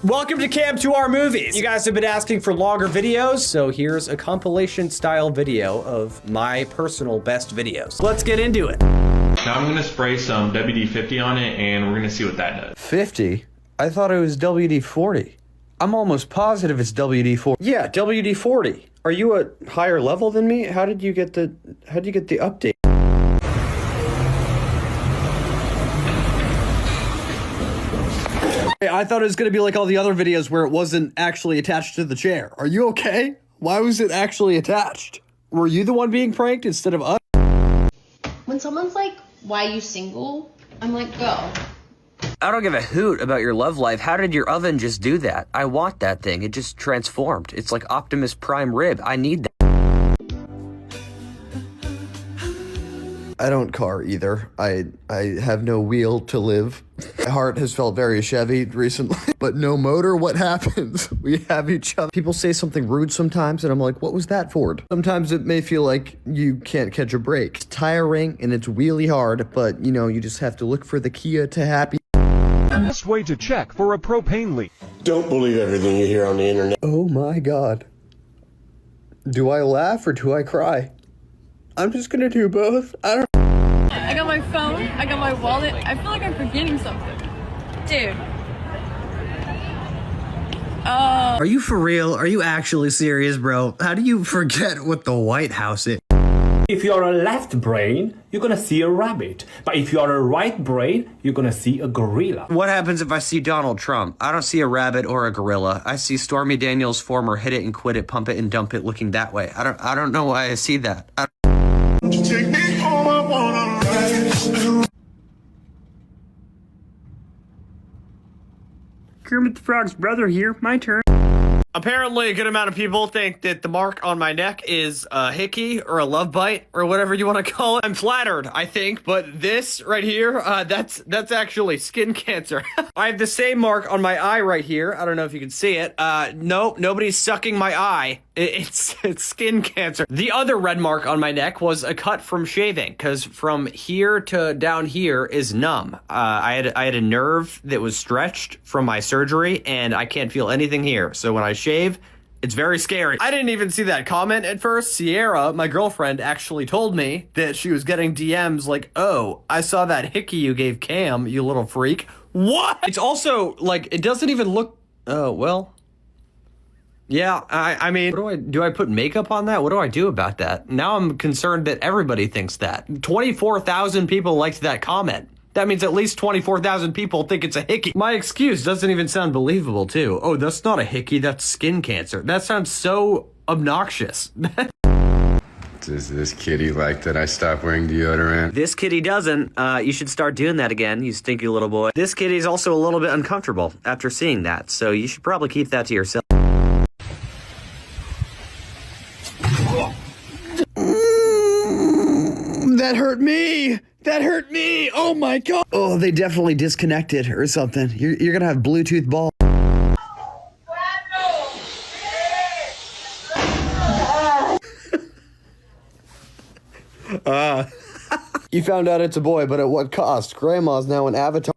Welcome to Cam2r Movies. You guys have been asking for longer videos, so here's a compilation style video of my personal best videos. Let's get into it. Now I'm gonna spray some WD-50 on it and we're gonna see what that does. 50? I thought it was WD-40. I'm almost positive it's WD-40. Yeah, WD-40. Are you a higher level than me? How did you get the update? Hey, I thought it was gonna be like all the other videos where it wasn't actually attached to the chair. Are you okay? Why was it actually attached? Were you the one being pranked instead of us? When someone's like, why are you single? I'm like, go. I don't give a hoot about your love life. How did your oven just do that? I want that thing. It just transformed. It's like Optimus Prime rib. I need that. I don't car either. I have no wheel to live. My heart has felt very Chevy recently, but no motor. What happens? We have each other. People say something rude sometimes, and I'm like, what was that for? Sometimes it may feel like you can't catch a break. It's tiring and it's really hard, but you know, you just have to look for the Kia to happy. Best way to check for a propane leak. Don't believe everything you hear on the internet. Oh my God. Do I laugh or do I cry? I'm just gonna do both. I got my phone, I got my wallet. I feel like I'm forgetting something. Dude. Are you for real? Are you actually serious, bro? How do you forget what the White House is? If you're a left brain, you're gonna see a rabbit. But if you're a right brain, you're gonna see a gorilla. What happens if I see Donald Trump? I don't see a rabbit or a gorilla. I see Stormy Daniels' former hit it and quit it, pump it and dump it looking that way. I don't know why I see that. Take me home, I wanna ride. Kermit the Frog's brother here. My turn. Apparently, a good amount of people think that the mark on my neck is a hickey or a love bite or whatever you want to call it. I'm flattered, I think, but this right here, that's actually skin cancer. I have the same mark on my eye right here. I don't know if you can see it. Nope, nobody's sucking my eye. It's skin cancer. The other red mark on my neck was a cut from shaving, because from here to down here is numb. I had a nerve that was stretched from my surgery, and I can't feel anything here. So when I shave, it's very scary. I didn't even see that comment at first. Sierra, my girlfriend, actually told me that she was getting DMs like, oh, I saw that hickey you gave Cam, you little freak. What? It's also, like, it doesn't even look, oh, well. Yeah, I mean, do I put makeup on that? What do I do about that? Now I'm concerned that everybody thinks that. 24,000 people liked that comment. That means at least 24,000 people think it's a hickey. My excuse doesn't even sound believable, too. Oh, that's not a hickey, that's skin cancer. That sounds so obnoxious. Does this kitty like that I stop wearing deodorant? This kitty doesn't. You should start doing that again, you stinky little boy. This kitty's also a little bit uncomfortable after seeing that, so you should probably keep that to yourself. That hurt me! That hurt me! Oh my God! Oh, they definitely disconnected or something. You're gonna have Bluetooth ball. You found out it's a boy, but at what cost? Grandma's now an avatar.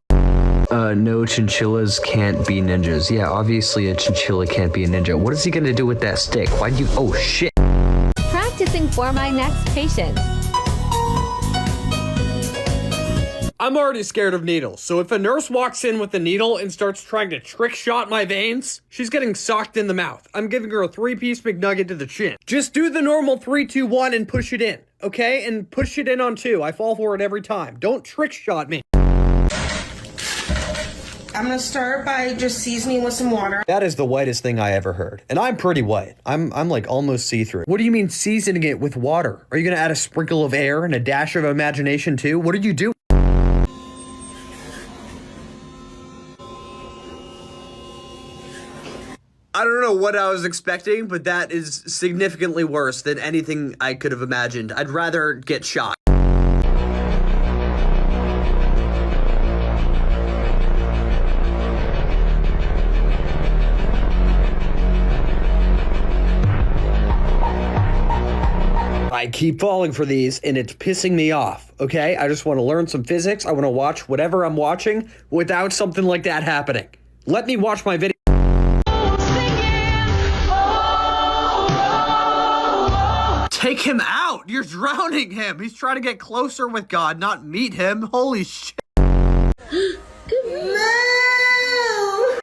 No, chinchillas can't be ninjas. Yeah, obviously a chinchilla can't be a ninja. What is he gonna do with that stick? Why do you, oh shit. Practicing for my next patient. I'm already scared of needles, so if a nurse walks in with a needle and starts trying to trick shot my veins, she's getting socked in the mouth. I'm giving her a 3-piece McNugget to the chin. Just do the normal 3, 2, 1 and push it in, okay? And push it in on 2. I fall for it every time. Don't trick shot me. I'm gonna start by just seasoning with some water. That is the whitest thing I ever heard. And I'm pretty white. I'm like almost see-through. What do you mean seasoning it with water? Are you gonna add a sprinkle of air and a dash of imagination too? What did you do? I don't know what I was expecting, but that is significantly worse than anything I could have imagined. I'd rather get shot. I keep falling for these and it's pissing me off, okay? I just want to learn some physics. I want to watch whatever I'm watching without something like that happening. Let me watch my video. Take him out! You're drowning him! He's trying to get closer with God, not meet him. Holy shit.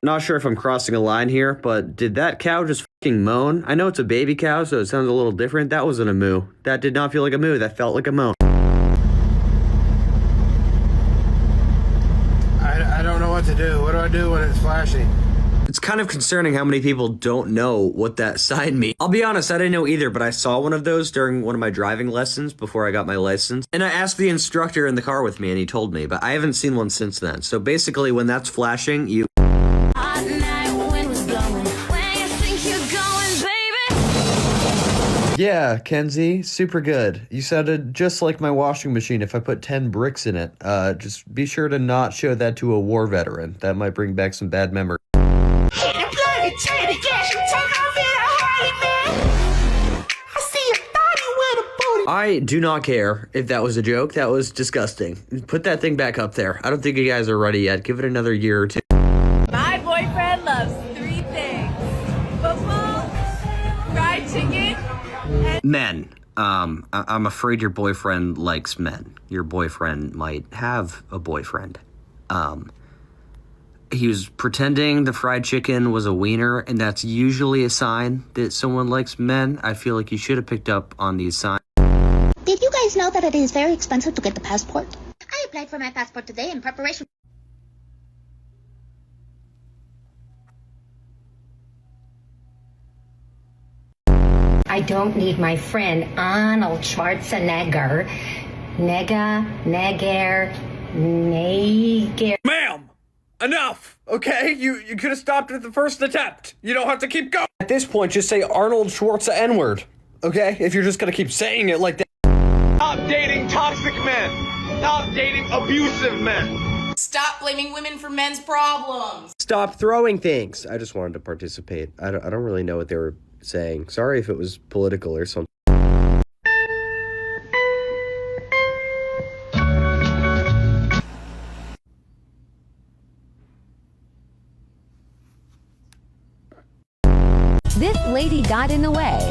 Not sure if I'm crossing a line here, but did that cow just fucking moan? I know it's a baby cow, so it sounds a little different. That wasn't a moo. That did not feel like a moo. That felt like a moan. I don't know what to do. What do I do when it's flashing? It's kind of concerning how many people don't know what that sign means. I'll be honest, I didn't know either, but I saw one of those during one of my driving lessons before I got my license. And I asked the instructor in the car with me and he told me, but I haven't seen one since then. So basically when that's flashing, you... Yeah, Kenzie, super good. You sounded just like my washing machine if I put 10 bricks in it. Just be sure to not show that to a war veteran. That might bring back some bad memories. I do not care if that was a joke. That was disgusting. Put that thing back up there. I don't think you guys are ready yet. Give it another year or two. My boyfriend loves 3 things: football, fried chicken, and Men. I'm afraid your boyfriend likes men. Your boyfriend might have a boyfriend. He was pretending the fried chicken was a wiener, and that's usually a sign that someone likes men. I feel like you should have picked up on these signs. Did you guys know that it is very expensive to get the passport? I applied for my passport today in preparation. I don't need my friend Arnold Schwarzenegger. Neger. Ma'am! Enough! Okay? You could have stopped at the first attempt. You don't have to keep going. At this point, just say Arnold Schwarzenegger N-word. Okay? If you're just gonna keep saying it like that. Stop dating toxic men. Stop dating abusive men. Stop blaming women for men's problems. Stop throwing things. I just wanted to participate. I don't really know what they were saying. Sorry if it was political or something. This lady got in the way.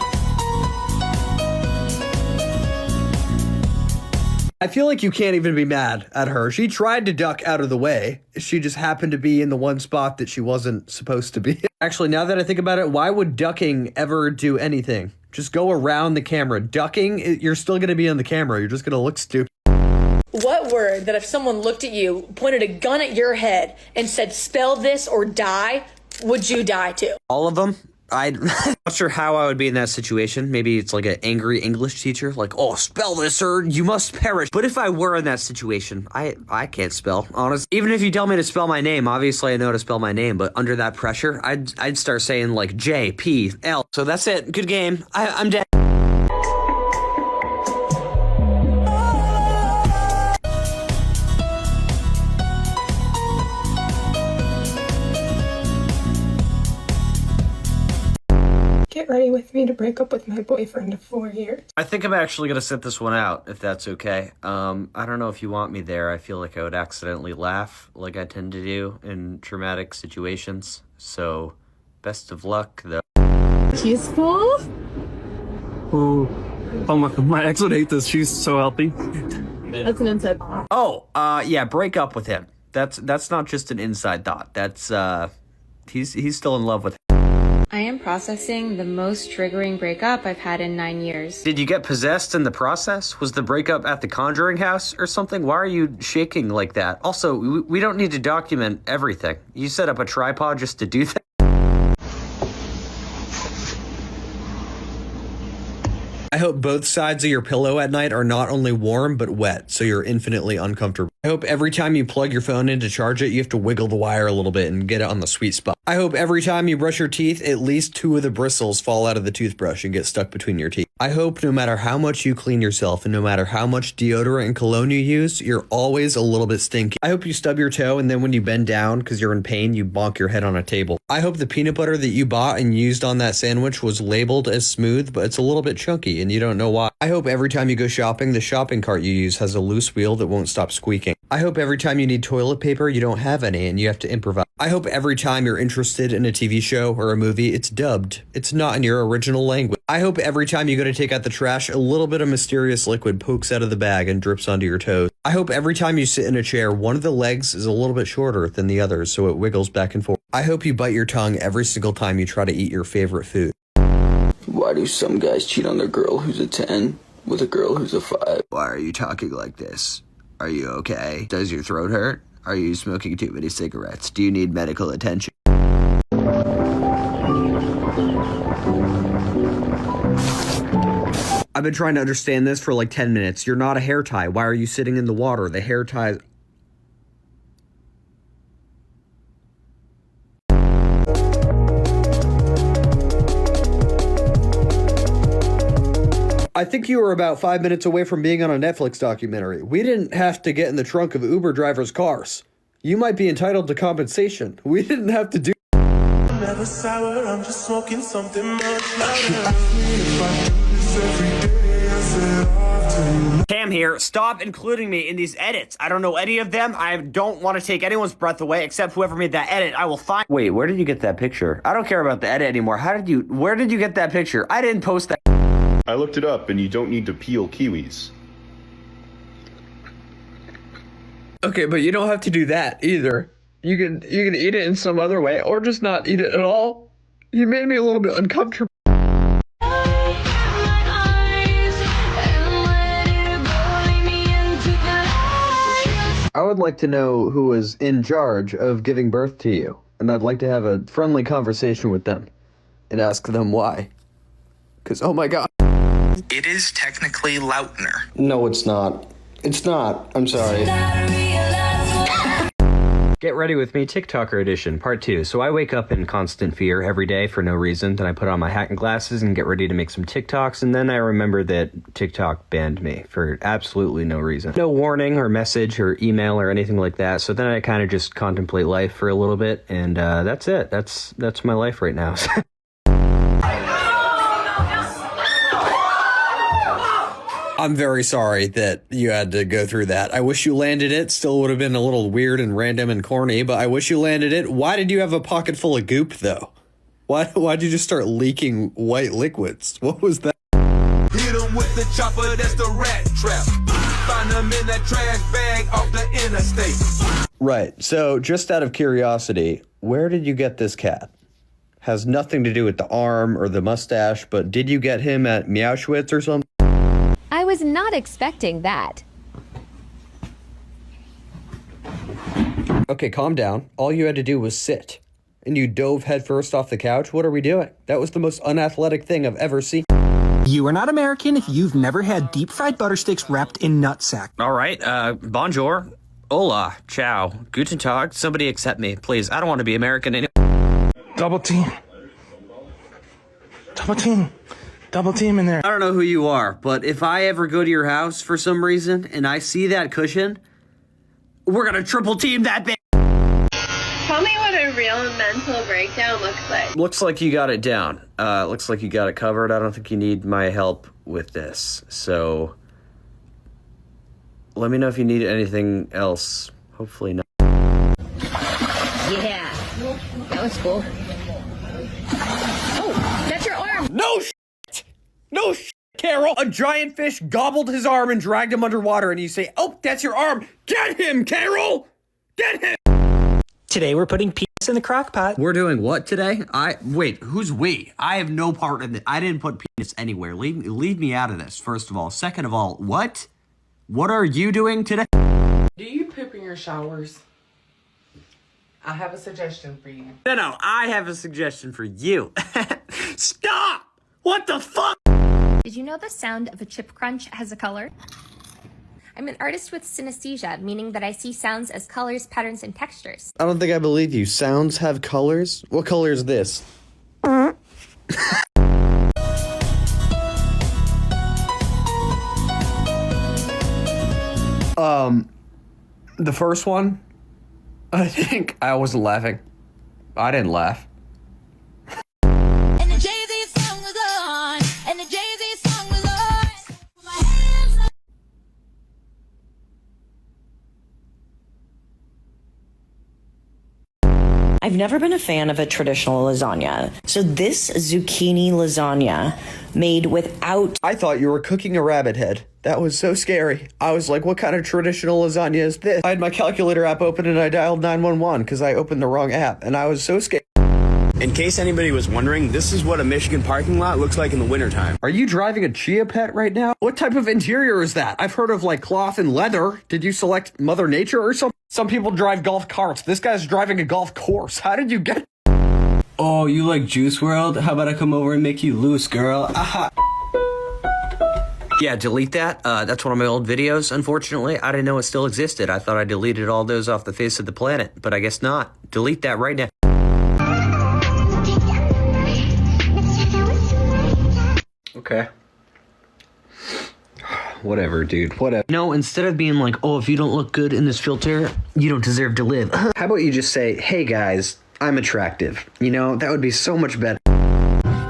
I feel like you can't even be mad at her. She tried to duck out of the way. She just happened to be in the one spot that she wasn't supposed to be. Actually, now that I think about it, why would ducking ever do anything? Just go around the camera. Ducking, you're still going to be on the camera. You're just going to look stupid. What word that if someone looked at you, pointed a gun at your head, and said, spell this or die, would you die to? All of them? I'm not sure how I would be in that situation. Maybe it's like an angry English teacher, like, oh, spell this or you must perish. But if I were in that situation, I can't spell, honestly. Even if you tell me to spell my name, obviously I know to spell my name, but under that pressure, I'd start saying like J, P, L. So that's it. Good game. I'm dead. Get ready with me to break up with my boyfriend of 4 years. I think I'm actually going to sit this one out, if that's okay. I don't know if you want me there. I feel like I would accidentally laugh, like I tend to do in traumatic situations. So, best of luck, though. Useful? Oh, my ex would hate this. She's so healthy. That's an inside. Oh, yeah, break up with him. That's not just an inside thought. That's, he's still in love with him. I am processing the most triggering breakup I've had in 9 years. Did you get possessed in the process? Was the breakup at the Conjuring house or something? Why are you shaking like that? Also, we don't need to document everything. You set up a tripod just to do that? I hope both sides of your pillow at night are not only warm, but wet, so you're infinitely uncomfortable. I hope every time you plug your phone in to charge it, you have to wiggle the wire a little bit and get it on the sweet spot. I hope every time you brush your teeth, at least 2 of the bristles fall out of the toothbrush and get stuck between your teeth. I hope no matter how much you clean yourself and no matter how much deodorant and cologne you use, you're always a little bit stinky. I hope you stub your toe and then when you bend down because you're in pain, you bonk your head on a table. I hope the peanut butter that you bought and used on that sandwich was labeled as smooth, but it's a little bit chunky and you don't know why. I hope every time you go shopping, the shopping cart you use has a loose wheel that won't stop squeaking. I hope every time you need toilet paper, you don't have any and you have to improvise. I hope every time you're interested in a TV show or a movie, it's dubbed. It's not in your original language. I hope every time you go to take out the trash, a little bit of mysterious liquid pokes out of the bag and drips onto your toes. I hope every time you sit in a chair, one of the legs is a little bit shorter than the others, so it wiggles back and forth. I hope you bite your tongue every single time you try to eat your favorite food. Why do some guys cheat on their girl who's a 10 with a girl who's a 5? Why are you talking like this? Are you okay? Does your throat hurt? Are you smoking too many cigarettes? Do you need medical attention? I've been trying to understand this for like 10 minutes. You're not a hair tie. Why are you sitting in the water? The hair ties... I think you were about 5 minutes away from being on a Netflix documentary. We didn't have to get in the trunk of Uber drivers' cars. You might be entitled to compensation. We didn't have to do... I'm never sour, I'm just smoking something much louder. Cam here, stop including me in these edits. I don't know any of them. I don't want to take anyone's breath away except whoever made that edit. I will find... Wait, where did you get that picture? I don't care about the edit anymore. Where did you get that picture? I didn't post that. I looked it up, and you don't need to peel kiwis. Okay, but you don't have to do that either. You can eat it in some other way, or just not eat it at all. You made me a little bit uncomfortable. I would like to know who was in charge of giving birth to you, and I'd like to have a friendly conversation with them and ask them why. Because, oh my god. It is technically Lautner. No, it's not. It's not. I'm sorry. Get ready with me, TikToker edition, part 2. So I wake up in constant fear every day for no reason. Then I put on my hat and glasses and get ready to make some TikToks. And then I remember that TikTok banned me for absolutely no reason. No warning or message or email or anything like that. So then I kind of just contemplate life for a little bit. And that's it. That's my life right now. I'm very sorry that you had to go through that. I wish you landed it. Still would have been a little weird and random and corny, but I wish you landed it. Why did you have a pocket full of goop, though? Why'd you just start leaking white liquids? What was that? Hit 'em with the chopper, that's the rat trap. Find them in that trash bag off the interstate. Right, so just out of curiosity, where did you get this cat? Has nothing to do with the arm or the mustache, but did you get him at Meowschwitz or something? I was not expecting that. Okay, calm down. All you had to do was sit. And you dove headfirst off the couch? What are we doing? That was the most unathletic thing I've ever seen. You are not American if you've never had deep-fried butter sticks wrapped in nutsack. All right, bonjour, hola, ciao, guten tag, somebody accept me, please. I don't want to be American anymore. Double team. Double team. Double team in there. I don't know who you are, but if I ever go to your house for some reason and I see that cushion, we're gonna triple team that bitch. Tell me what a real mental breakdown looks like. Looks like you got it down. Looks like you got it covered. I don't think you need my help with this. So let me know if you need anything else. Hopefully not. Yeah, that was cool. Oh, that's your arm. No shit! No shit, Carol! A giant fish gobbled his arm and dragged him underwater, and you say, oh, that's your arm! Get him, Carol! Get him! Today we're putting penis in the crock pot. We're doing what today? Wait, who's we? I have no part in it. I didn't put penis anywhere. Leave me out of this, first of all. Second of all, what? What are you doing today? Do you poop in your showers? I have a suggestion for you. No, I have a suggestion for you. Stop! What the fuck? Did you know the sound of a chip crunch has a color? I'm an artist with synesthesia, meaning that I see sounds as colors, patterns, and textures. I don't think I believe you. Sounds have colors? What color is this? The first one, I think I wasn't laughing. I didn't laugh. I've never been a fan of a traditional lasagna. So this zucchini lasagna made without... I thought you were cooking a rabbit head. That was so scary. I was like, what kind of traditional lasagna is this? I had my calculator app open and I dialed 911 because I opened the wrong app and I was so scared. In case anybody was wondering, this is what a Michigan parking lot looks like in the wintertime. Are you driving a Chia Pet right now? What type of interior is that? I've heard of like cloth and leather. Did you select Mother Nature or something? Some people drive golf carts. This guy's driving a golf course. How did you get... Oh, you like Juice World? How about I come over and make you loose, girl? Aha. Yeah, delete that. That's one of my old videos, unfortunately. I didn't know it still existed. I thought I deleted all those off the face of the planet, but I guess not. Delete that right now. Okay. Whatever, dude. Whatever. No, instead of being like, oh, if you don't look good in this filter, you don't deserve to live. How about you just say, hey guys, I'm attractive. You know, that would be so much better.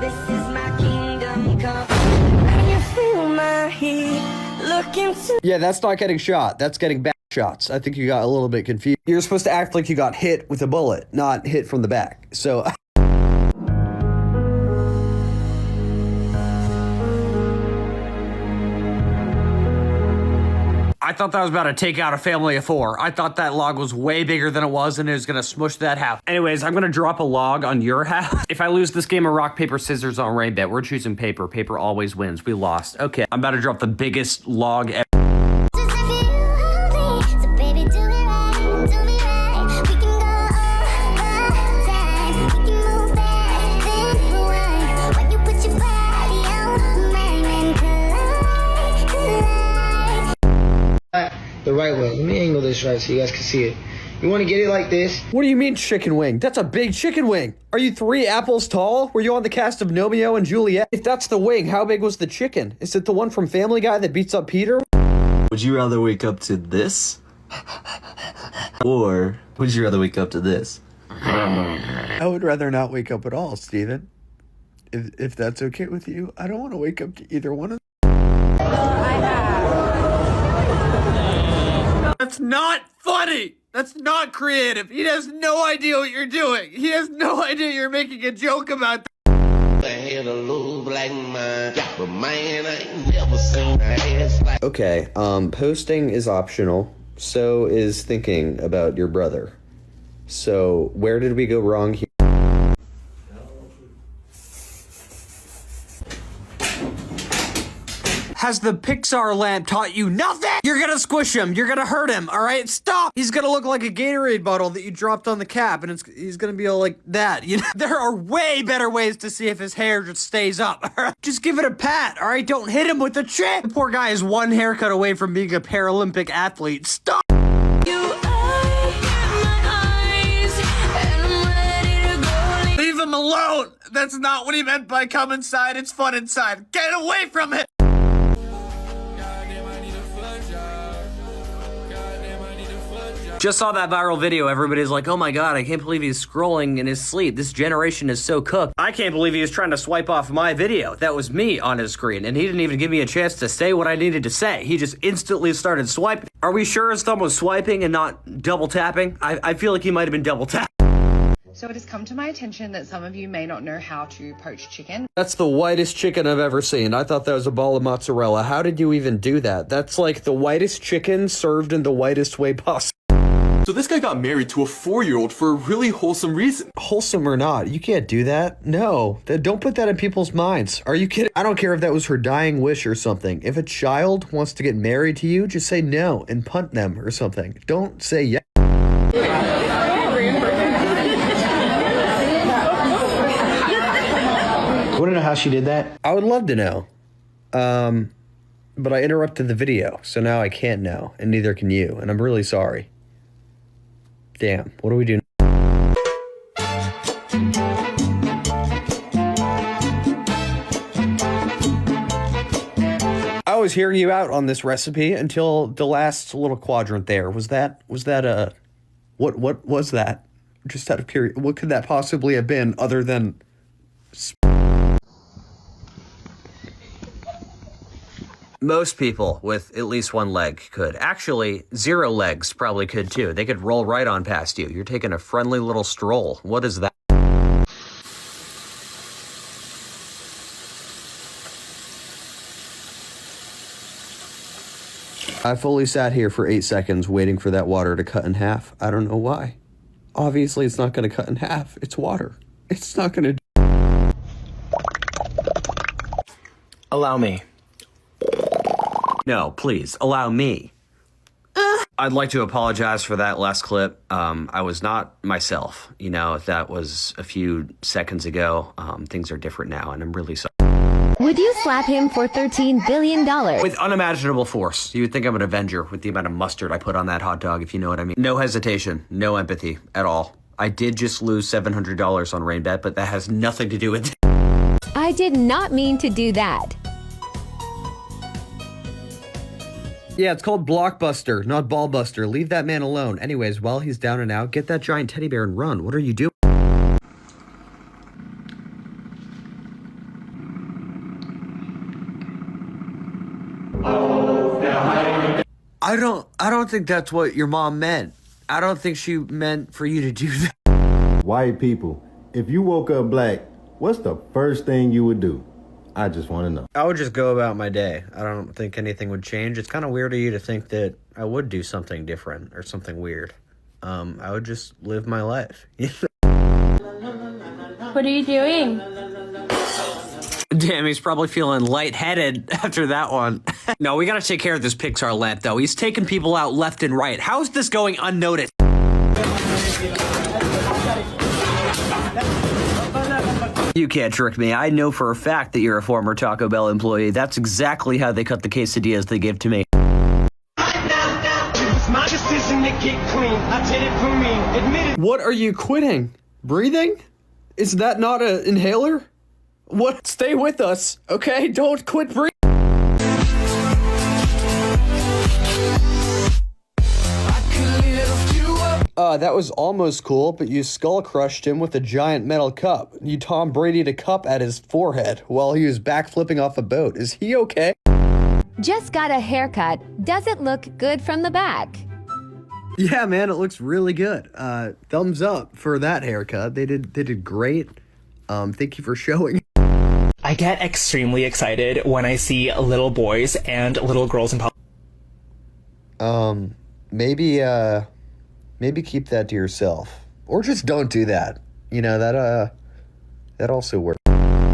This is my kingdom come. Can you feel my heat? Look into... Yeah, that's not getting shot. That's getting back shots. I think you got a little bit confused. You're supposed to act like you got hit with a bullet, not hit from the back. So... I thought that was about to take out a family of 4. I thought that log was way bigger than it was and it was gonna smush that house. Anyways, I'm gonna drop a log on your house. If I lose this game of rock, paper, scissors on rain bet, we're choosing paper. Paper always wins. We lost. Okay, I'm about to drop the biggest log ever. The right way. Let me angle this right so you guys can see it. You want to get it like this? What do you mean chicken wing? That's a big chicken wing. Are you 3 apples tall? Were you on the cast of Romeo and Juliet? If that's the wing, how big was the chicken? Is it the one from Family Guy that beats up Peter? Would you rather wake up to this? Or would you rather wake up to this? I would rather not wake up at all, Steven. If that's okay with you, I don't want to wake up to either one of them. That's not funny. That's not creative. He has no idea what you're doing. He has no idea you're making a joke about that. I had a little black man, but man, I ain't never seen a ass like. Okay, posting is optional. So is thinking about your brother. So where did we go wrong here? Has the Pixar lamp taught you nothing? You're gonna squish him. You're gonna hurt him. All right, stop. He's gonna look like a Gatorade bottle that you dropped on the cap, and he's gonna be all like that. You know, there are way better ways to see if his hair just stays up. All right? Just give it a pat. All right, don't hit him with the chin. The poor guy is one haircut away from being a Paralympic athlete. Stop. Leave him alone. That's not what he meant by come inside. It's fun inside. Get away from it. Just saw that viral video. Everybody's like, oh my god, I can't believe he's scrolling in his sleep. This generation is so cooked. I can't believe he was trying to swipe off my video. That was me on his screen, and he didn't even give me a chance to say what I needed to say. He just instantly started swiping. Are we sure his thumb was swiping and not double tapping? I feel like he might have been double tapping. So it has come to my attention that some of you may not know how to poach chicken. That's the whitest chicken I've ever seen. I thought that was a ball of mozzarella. How did you even do that? That's like the whitest chicken served in the whitest way possible. So this guy got married to a 4-year-old for a really wholesome reason. Wholesome or not, you can't do that. No, don't put that in people's minds. Are you kidding? I don't care if that was her dying wish or something. If a child wants to get married to you, just say no and punt them or something. Don't say yes. Want to know how she did that? I would love to know. But I interrupted the video, so now I can't know, and neither can you, and I'm really sorry. Damn, what do we do? I was hearing you out on this recipe until the last little quadrant there. Was that a... What was that? Just out of curiosity, what could that possibly have been other than... Most people with at least one leg could. Actually, 0 legs probably could too. They could roll right on past you. You're taking a friendly little stroll. What is that? I fully sat here for 8 seconds waiting for that water to cut in half. I don't know why. Obviously, it's not going to cut in half. It's water. It's not going to... Allow me. No, please, allow me. I'd like to apologize for that last clip. I was not myself. You know, if that was a few seconds ago, things are different now, and I'm really sorry. Would you slap him for $13 billion? With unimaginable force. You would think I'm an Avenger with the amount of mustard I put on that hot dog, if you know what I mean. No hesitation, no empathy at all. I did just lose $700 on Rainbet, but that has nothing to do with it. I did not mean to do that. Yeah, it's called Blockbuster, not Ballbuster. Leave that man alone. Anyways, while he's down and out, get that giant teddy bear and run. What are you doing? I don't think that's what your mom meant. I don't think she meant for you to do that. White people, if you woke up black, what's the first thing you would do? I just want to know. I would just go about my day. I don't think anything would change. It's kind of weird of you to think that I would do something different or something weird. I would just live my life. What are you doing? Damn, he's probably feeling lightheaded after that one. No, we gotta take care of this Pixar lamp, though. He's taking people out left and right. How is this going unnoticed? You can't trick me. I know for a fact that you're a former Taco Bell employee. That's exactly how they cut the quesadillas they give to me. What are you quitting? Breathing? Is that not an inhaler? What? Stay with us, okay? Don't quit breathing. That was almost cool, but you skull crushed him with a giant metal cup. You Tom Brady'd a cup at his forehead while he was backflipping off a boat. Is he okay? Just got a haircut. Does it look good from the back? Yeah, man, it looks really good. Thumbs up for that haircut. They did great. Thank you for showing. I get extremely excited when I see little boys and little girls in public. Maybe keep that to yourself. Or just don't do that. You know, that also works.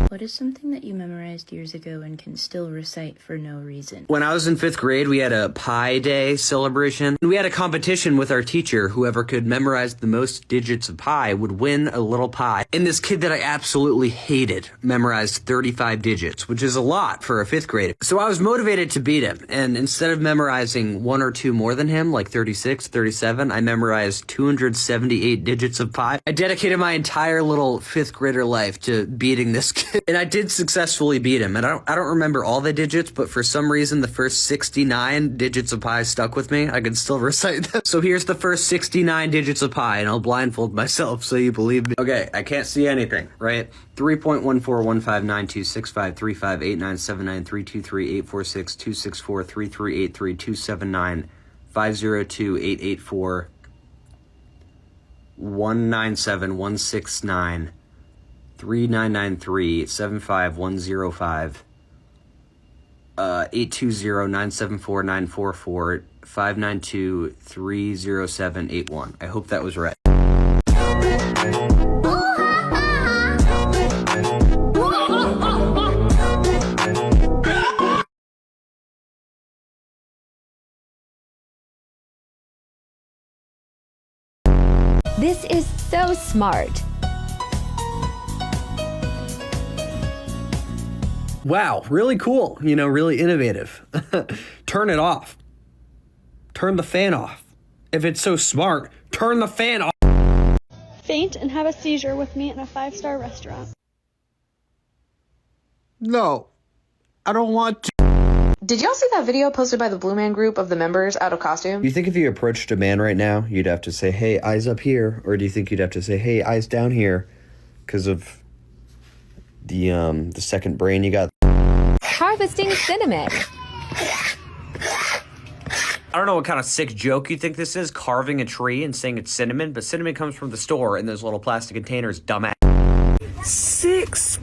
What is something that you memorized years ago and can still recite for no reason? When I was in 5th grade, we had a Pi Day celebration. We had a competition with our teacher. Whoever could memorize the most digits of pi would win a little pie. And this kid that I absolutely hated memorized 35 digits, which is a lot for a 5th grader. So I was motivated to beat him. And instead of memorizing 1 or 2 more than him, like 36, 37, I memorized 278 digits of pi. I dedicated my entire little 5th grader life to beating this kid. And I did successfully beat him. And I don't remember all the digits, but for some reason, the first 69 digits of pi stuck with me. I can still recite them. So here's the first 69 digits of pi, and I'll blindfold myself so you believe me. Okay, I can't see anything, right? 3.1415926535897993238846279502884279 3993 75105 820-974-944 592-30781. I hope that was right. This is so smart. Wow, really cool. You know, really innovative. Turn it off. Turn the fan off. If it's so smart, turn the fan off. Faint and have a seizure with me in a 5-star restaurant. No, I don't want to. Did y'all see that video posted by the Blue Man Group of the members out of costume? Do you think if you approached a man right now, you'd have to say, hey, eyes up here? Or do you think you'd have to say, hey, eyes down here? Because of the second brain you got? Harvesting cinnamon. I don't know what kind of sick joke you think this is, carving a tree and saying it's cinnamon, but cinnamon comes from the store in those little plastic containers, dumbass. 6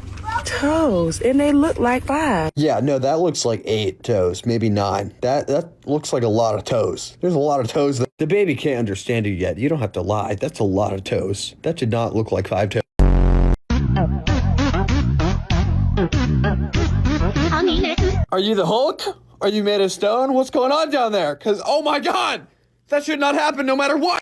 toes, and they look like 5. Yeah, no, that looks like 8 toes, maybe 9. That looks like a lot of toes. There's a lot of toes. The baby can't understand you yet. You don't have to lie. That's a lot of toes. That did not look like 5 toes. Are you the Hulk? Are you made of stone? What's going on down there? Because, oh my God, that should not happen no matter what.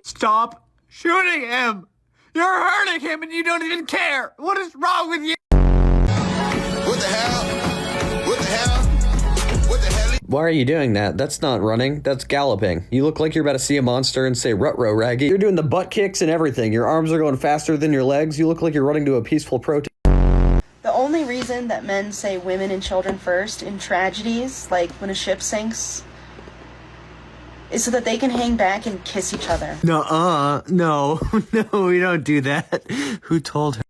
Stop shooting him! You're hurting him and you don't even care! What is wrong with you? What the hell? What the hell? What the hell? Why are you doing that? That's not running. That's galloping. You look like you're about to see a monster and say, "Rut-row, Raggy." You're doing the butt kicks and everything. Your arms are going faster than your legs. You look like you're running to a peaceful protest. The only reason that men say women and children first in tragedies, like when a ship sinks, is so that they can hang back and kiss each other. No, no, we don't do that. Who told her?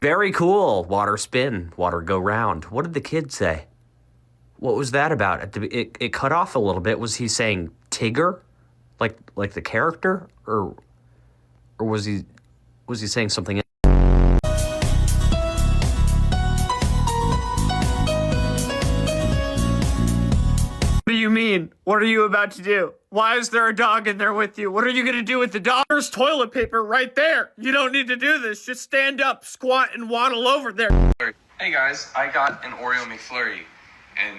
Very cool. Water spin, water go round. What did the kid say? What was that about? It cut off a little bit. Was he saying Tigger? Like the character? Or was he saying something else? What do you mean? What are you about to do? Why is there a dog in there with you? What are you gonna do with the dog? There's toilet paper right there. You don't need to do this. Just stand up, squat, and waddle over there. Hey guys, I got an Oreo McFlurry, and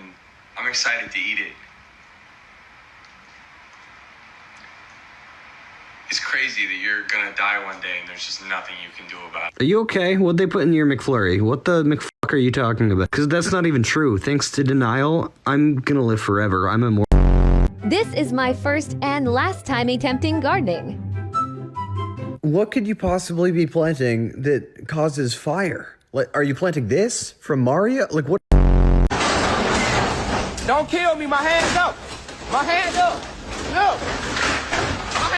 I'm excited to eat it. It's crazy that you're gonna die one day and there's just nothing you can do about it. Are you okay? What'd they put in your McFlurry? What the McFuck are you talking about? Because that's not even true. Thanks to denial, I'm gonna live forever. I'm immortal. This is my first and last time attempting gardening. What could you possibly be planting that causes fire? Like, are you planting this from Mario? Like, what? Don't kill me, my hands up! My hands up! No!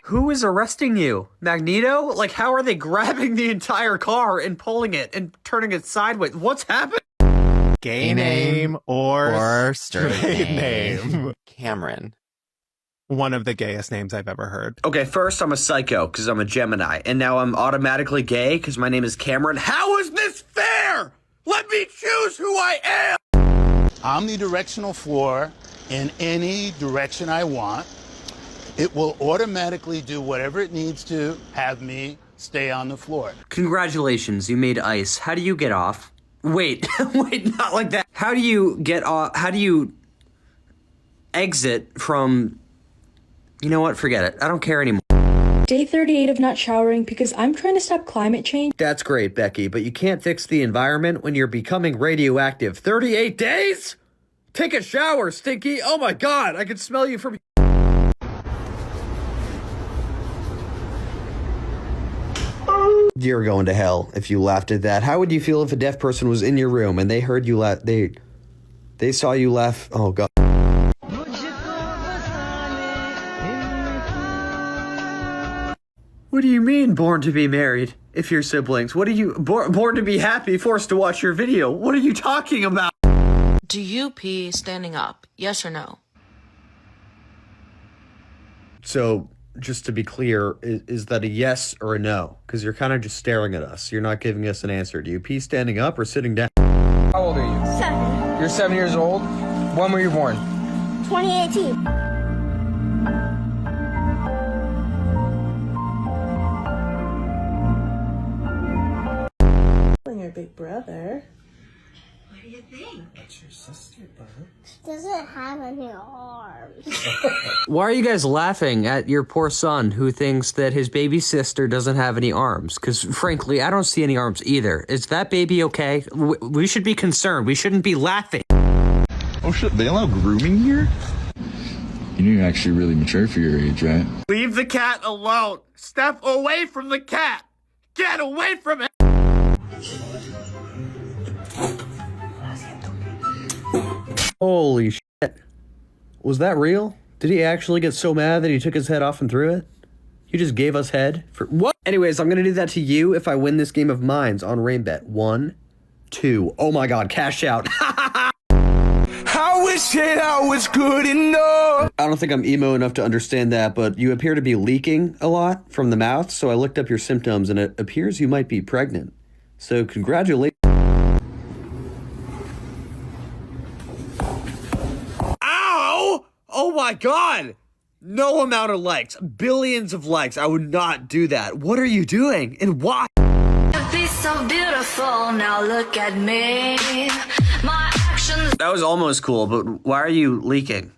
Who is arresting you? Magneto? Like, how are they grabbing the entire car and pulling it and turning it sideways? What's happening? Gay name or straight name. Cameron. One of the gayest names I've ever heard. Okay, first I'm a psycho because I'm a Gemini, and now I'm automatically gay because my name is Cameron. How is this fair? Let me choose who I am! Omnidirectional floor in any direction I want. It will automatically do whatever it needs to have me stay on the floor. Congratulations, you made ice. How do you get off? Wait, wait, not like that. How do you get off? How do you exit from... You know what? Forget it. I don't care anymore. Day 38 of not showering because I'm trying to stop climate change. That's great, Becky, but you can't fix the environment when you're becoming radioactive. 38 days? Take a shower, Stinky. Oh my God, I can smell you from... You're going to hell if you laughed at that. How would you feel if a deaf person was in your room and they heard you laugh? They saw you laugh. Oh God. What do you mean, born to be married? If you're siblings, what are you born to be happy? Forced to watch your video? What are you talking about? Do you pee standing up? Yes or no? So, just to be clear, is that a yes or a no? Because you're kind of just staring at us. You're not giving us an answer. Do you pee standing up or sitting down? How old are you? 7. You're 7 years old? When were you born? 2018. Your big brother. What do you think? That's your sister, bud. She doesn't have any arms. Why are you guys laughing at your poor son who thinks that his baby sister doesn't have any arms? Because frankly, I don't see any arms either. Is that baby okay? We should be concerned. We shouldn't be laughing. Oh shit, they allow grooming here? You know you're actually really mature for your age, right? Leave the cat alone. Step away from the cat. Get away from it. Holy shit. Was that real? Did he actually get so mad that he took his head off and threw it? You just gave us head for what? Anyways, I'm gonna do that to you if I win this game of mines on Rainbet. 1, 2. Oh my God, cash out. I wish that I was good enough. I don't think I'm emo enough to understand that, but you appear to be leaking a lot from the mouth, so I looked up your symptoms and it appears you might be pregnant. So congratulations. Ow! Oh my God! No amount of likes, billions of likes. I would not do that. What are you doing and why? Be so beautiful, now look at me. My actions. That was almost cool, but why are you leaking?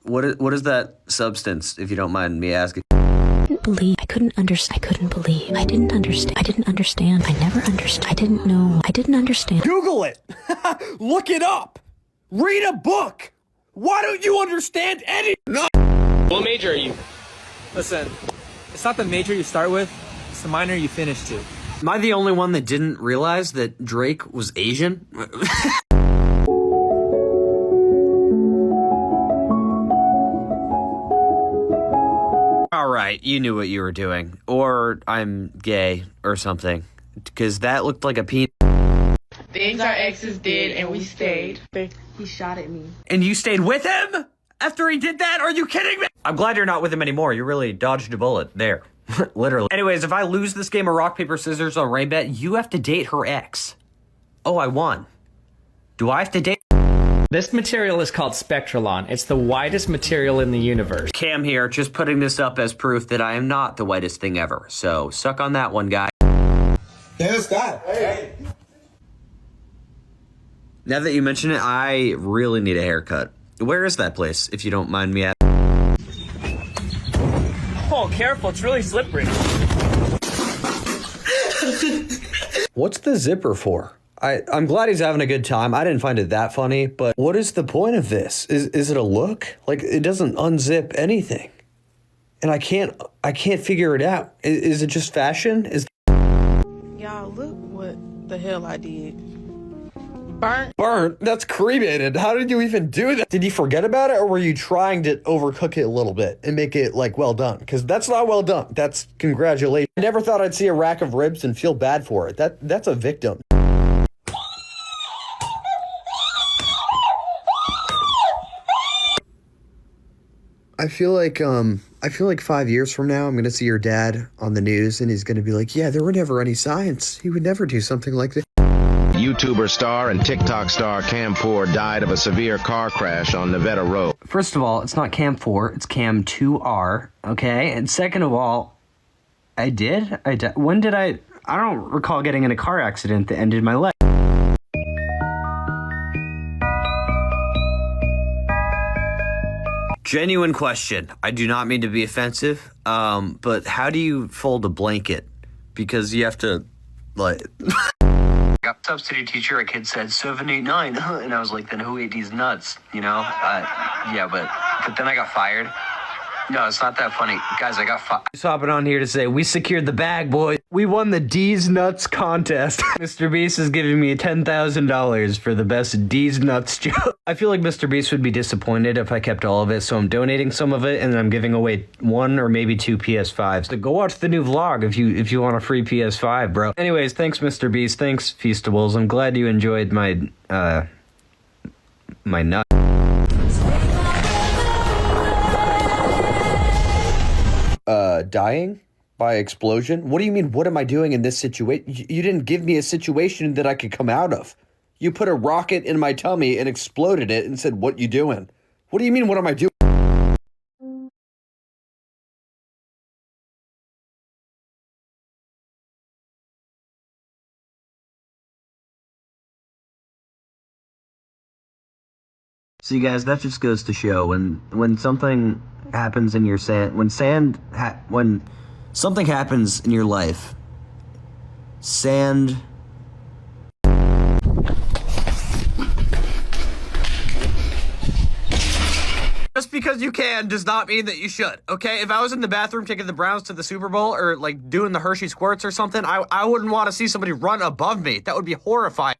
What is that substance, if you don't mind me asking? I couldn't understand. I couldn't believe. I didn't understand. I didn't understand. I never understood. I didn't know. I didn't understand. Google it. Look it up. Read a book. Why don't you understand any? No. What major are you? Listen, it's not the major you start with, it's the minor you finish to. Am I the only one that didn't realize that Drake was Asian? Alright, you knew what you were doing. Or I'm gay or something. Because that looked like a penis. Things our exes did and we stayed. He shot at me. And you stayed with him? After he did that? Are you kidding me? I'm glad you're not with him anymore. You really dodged a bullet there. Literally. Anyways, if I lose this game of rock, paper, scissors on Rainbet, you have to date her ex. Oh, I won. Do I have to date? This material is called Spectralon. It's the widest material in the universe. Cam here, just putting this up as proof that I am not the whitest thing ever. So, suck on that one, guy. Hey, Scott. Hey. Now that you mention it, I really need a haircut. Where is that place, if you don't mind me asking? Oh, careful, it's really slippery. What's the zipper for? I'm glad he's having a good time. I didn't find it that funny, but what is the point of this? Is it a look? Like, it doesn't unzip anything. And I can't figure it out. Is it just fashion? Y'all, look what the hell I did. Burnt? Burnt? That's cremated. How did you even do that? Did you forget about it, or were you trying to overcook it a little bit and make it, like, well done? Because that's not well done. That's congratulations. I never thought I'd see a rack of ribs and feel bad for it. That's a victim. I feel like 5 years from now, I'm going to see your dad on the news, and he's going to be like, yeah, there were never any signs. He would never do something like this. YouTuber star and TikTok star Cam2r died of a severe car crash on Nevada Road. First of all, it's not Cam2r, it's Cam2r, okay? And second of all, when did I don't recall getting in a car accident that ended my life. Genuine question. I do not mean to be offensive, but how do you fold a blanket? Because you have to, like... Got substitute teacher, a kid said 789, and I was like, then who ate these nuts? You know? Yeah, but then I got fired. No, it's not that funny. Guys, I got fired. Just hopping on here to say, we secured the bag, boys. We won the D's Nuts contest. Mr. Beast is giving me $10,000 for the best D's Nuts joke. I feel like Mr. Beast would be disappointed if I kept all of it, so I'm donating some of it, and then I'm giving away 1 or maybe 2 PS5s. So go watch the new vlog if you want a free PS5, bro. Anyways, thanks, Mr. Beast. Thanks, Feastables. I'm glad you enjoyed my nut. Dying by explosion? What do you mean, what am I doing in this situation? You didn't give me a situation that I could come out of. You put a rocket in my tummy and exploded it and said, what you doing? What do you mean, what am I doing? See, guys, that just goes to show when something happens in your when something happens in your life, sand. Just because you can does not mean that you should, okay? If I was in the bathroom taking the Browns to the Super Bowl or like doing the Hershey squirts or something, I wouldn't want to see somebody run above me. That would be horrifying.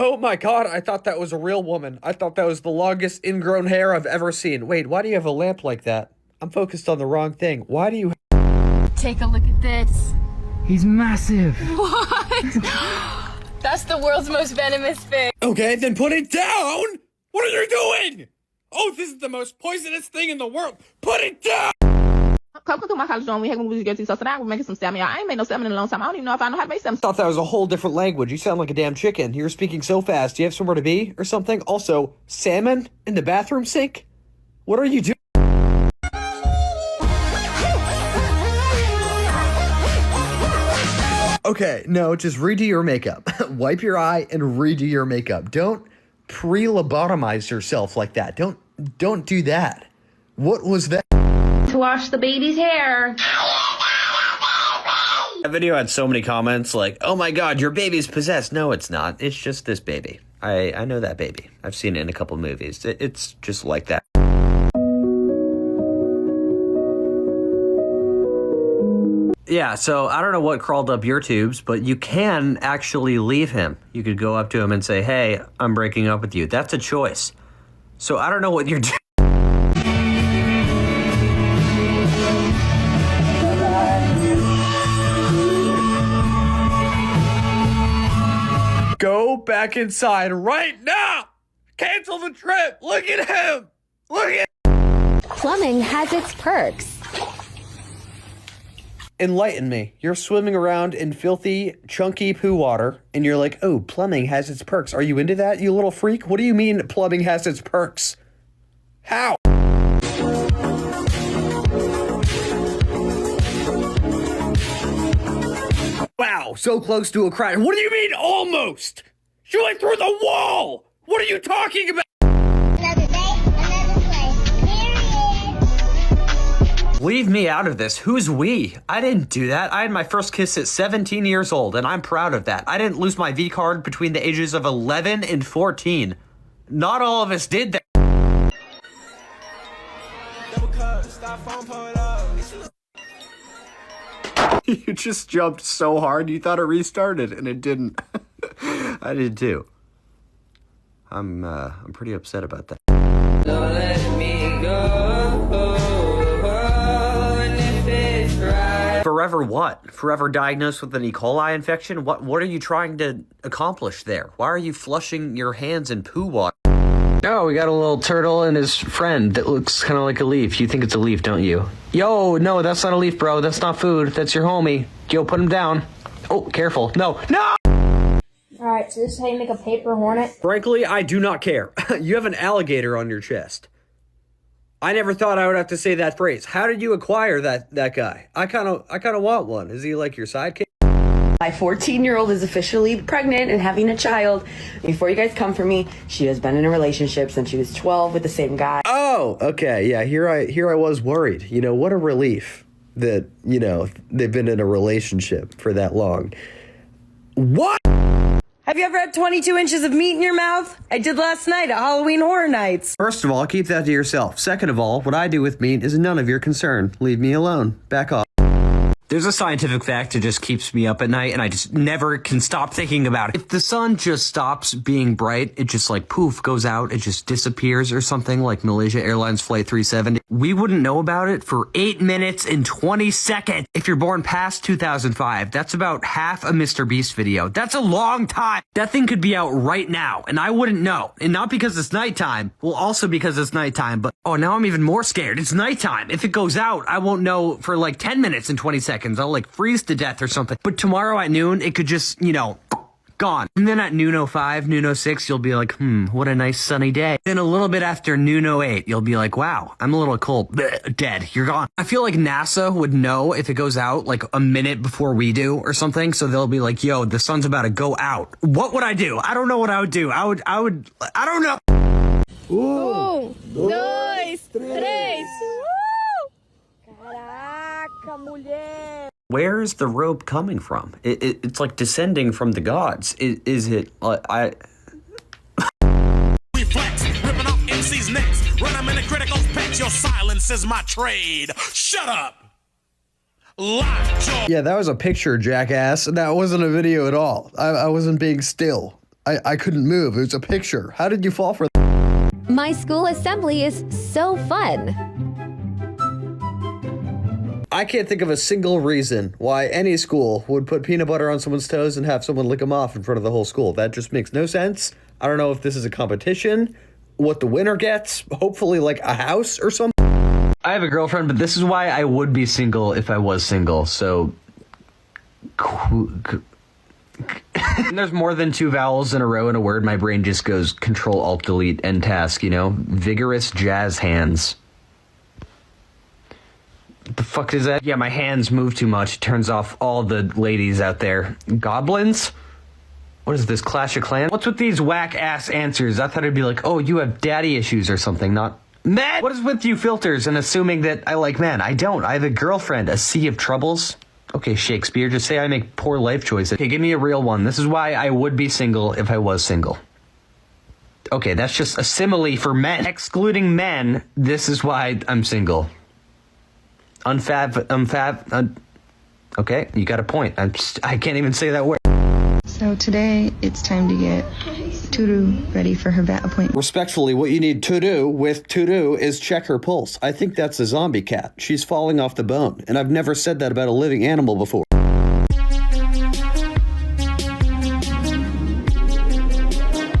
Oh my god, I thought that was a real woman. I thought that was the longest ingrown hair I've ever seen. Wait, why do you have a lamp like that? I'm focused on the wrong thing. Why do you... Take a look at this. He's massive. What? That's the world's most venomous fish. Okay, then put it down! What are you doing? Oh, this is the most poisonous thing in the world. Put it down! Come to my college dorm. We had movies to go to. So tonight we're making some salmon. Y'all, I ain't made no salmon in a long time. I don't even know if I know how to make salmon. Thought that was a whole different language. You sound like a damn chicken. You're speaking so fast. Do you have somewhere to be or something? Also, salmon in the bathroom sink? What are you doing? Okay, no, just redo your makeup. Wipe your eye and redo your makeup. Don't pre-lobotomize yourself like that. Don't do that. What was that? To wash the baby's hair. That video had so many comments like, oh my god, your baby's possessed. No, it's not. It's just this baby. I know that baby. I've seen it in a couple movies. It's just like that. Yeah, so I don't know what crawled up your tubes, but you can actually leave him. You could go up to him and say, hey, I'm breaking up with you. That's a choice. So I don't know what you're doing. Go back inside right now! Cancel the trip! Look at him! Look at... Plumbing has its perks. Enlighten me. You're swimming around in filthy, chunky poo water, and you're like, oh, plumbing has its perks. Are you into that, you little freak? What do you mean plumbing has its perks? How? Wow, so close to a crash. What do you mean almost? She went through the wall! What are you talking about? Another day, another place. Period. Leave me out of this. Who's we? I didn't do that. I had my first kiss at 17 years old, and I'm proud of that. I didn't lose my V card between the ages of 11 and 14. Not all of us did that. You just jumped so hard, you thought it restarted, and it didn't. I did too. I'm pretty upset about that. Don't let me go. Forever what? Forever diagnosed with an E. coli infection? What are you trying to accomplish there? Why are you flushing your hands in poo water? Oh, we got a little turtle and his friend that looks kind of like a leaf. You think it's a leaf, don't you? Yo, no, that's not a leaf, bro. That's not food. That's your homie. Yo, put him down. Oh, careful. No. Alright, so this is how you make a paper hornet. Frankly, I do not care. You have an alligator on your chest. I never thought I would have to say that phrase. How did you acquire that guy? I kind of want one. Is he like your sidekick? My 14-year-old is officially pregnant and having a child. Before you guys come for me, she has been in a relationship since she was 12 with the same guy. Oh, okay. Yeah, here I was worried. You know, what a relief that, you know, they've been in a relationship for that long. What? Have you ever had 22 inches of meat in your mouth? I did last night at Halloween Horror Nights. First of all, keep that to yourself. Second of all, what I do with meat is none of your concern. Leave me alone. Back off. There's a scientific fact that just keeps me up at night, and I just never can stop thinking about it. If the sun just stops being bright, it just like poof goes out, it just disappears or something, like Malaysia Airlines Flight 370. We wouldn't know about it for 8 minutes and 20 seconds. If you're born past 2005, that's about half a Mr. Beast video. That's a long time. That thing could be out right now, and I wouldn't know. And not because it's nighttime, well, also because it's nighttime, but oh, now I'm even more scared. It's nighttime. If it goes out, I won't know for like 10 minutes and 20 seconds. I'll like freeze to death or something. But tomorrow at noon, it could just, you know, gone. And then at noon 05, noon 06, you'll be like, what a nice sunny day. Then a little bit after noon 08, you'll be like, wow, I'm a little cold. Blech, dead. You're gone. I feel like NASA would know if it goes out like a minute before we do or something. So they'll be like, yo, the sun's about to go out. What would I do? I don't know what I would do. I don't know. Un, dos, tres. Caraca, mulher. Where is the rope coming from? It's like descending from the gods. Is it? We flex, ripping off MC's necks. Run them in the critical patch. Your silence is my trade. Shut up. Yeah, that was a picture, jackass. That wasn't a video at all. I wasn't being still. I couldn't move. It was a picture. How did you fall for that? My school assembly is so fun. I can't think of a single reason why any school would put peanut butter on someone's toes and have someone lick them off in front of the whole school. That just makes no sense. I don't know if this is a competition, what the winner gets, hopefully like a house or something. I have a girlfriend, but this is why I would be single if I was single. So when there's more than 2 vowels in a row in a word, my brain just goes Control-Alt-Delete end task, you know? Vigorous jazz hands. What the fuck is that? Yeah, my hands move too much. It turns off all the ladies out there. Goblins? What is this, Clash of Clans? What's with these whack-ass answers? I thought it'd be like, oh, you have daddy issues or something, not men. What is with you filters and assuming that I like men? I don't. I have a girlfriend. A sea of troubles. Okay, Shakespeare, just say I make poor life choices. Okay, give me a real one. This is why I would be single if I was single. Okay, that's just a simile for men. Excluding men, this is why I'm single. Okay, you got a point. I can't even say that word. So today, it's time to get Tudu ready for her vet appointment. Respectfully, what you need to do with Tudu is check her pulse. I think that's a zombie cat. She's falling off the bone, and I've never said that about a living animal before.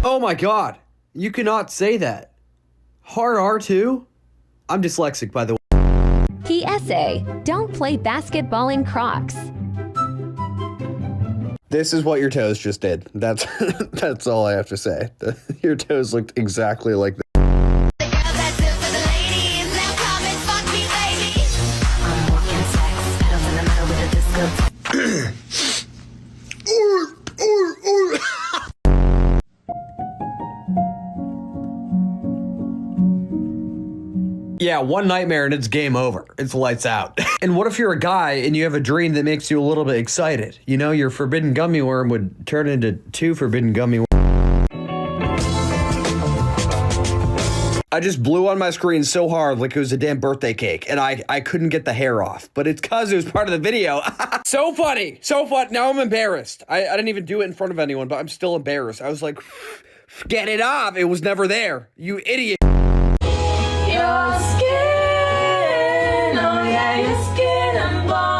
Oh my god, you cannot say that. Hard R2? I'm dyslexic, by the way. PSA, don't play basketball in Crocs. This is what your toes just did. That's that's all I have to say. Your toes looked exactly like that. Yeah, one nightmare and it's game over. It's lights out. And what if you're a guy and you have a dream that makes you a little bit excited? You know, your forbidden gummy worm would turn into 2 forbidden gummy worms. I just blew on my screen so hard like it was a damn birthday cake, and I couldn't get the hair off. But it's because it was part of the video. So funny. So fun. Now I'm embarrassed. I didn't even do it in front of anyone, but I'm still embarrassed. I was like, get it off. It was never there. You idiot.